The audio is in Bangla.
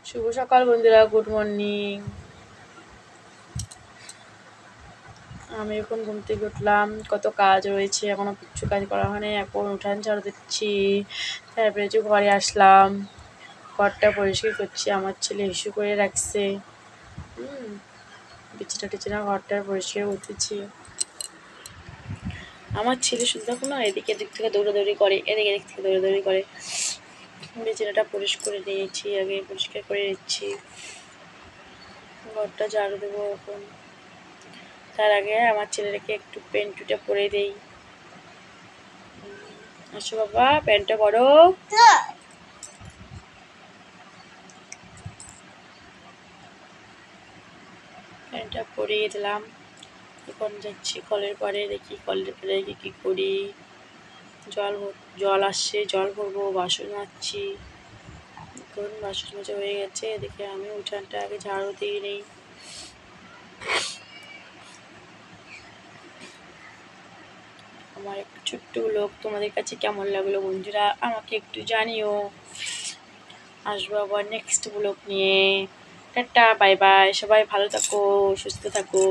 শুভ সকাল বন্ধুরা, গুড মর্নিং। আমি এখন ঘুম থেকে উঠলাম, কত কাজ রয়েছে, এখনো কিচ্ছু কাজ করা হয়নি। এখন উঠান ঝাড়ু দিচ্ছি, তারপরে যে ঘরে আসলাম, ঘরটা পরিষ্কার করছি। আমার ছেলে ইস্যু করে রাখছে, বিছানা টিছানা ঘরটা পরিষ্কার করতেছি। আমার ছেলে শুধু দেখো না, এদিকে এদিক থেকে দৌড়াদৌড়ি করে, এদিকে এদিক থেকে দৌড়াদৌড়ি করে। বিছানাটা পরিষ্কার করে নিয়েছি, আগে পরিষ্কার করে নিচ্ছি, ঘরটা ঝাড়ু দেবো এখন। তার আগে আমার ছেলেটাকে একটু প্যান্টুটা পরে দেই। আসো বাবা, প্যান্টটা পরো। প্যান্টটা পরিয়ে দিলাম। এখন যাচ্ছি কলের পরে, দেখি কলের পরে গিয়ে কী করি। জল আসছে, জল ভরবো, বাসন মাজছি। এখন বাসন মাজা হয়ে গেছে, এদিকে আমি উঠানটা আগে ঝাড়ু দিয়ে নিই। আমার একটা ছোট্ট ব্লগ তোমাদের কাছে কেমন লাগলো বন্ধুরা, আমাকে একটু জানিও। আসবো আবার নেক্সট ব্লগ নিয়ে। টাটা, বাই বাই, সবাই ভালো থাকো, সুস্থ থাকো।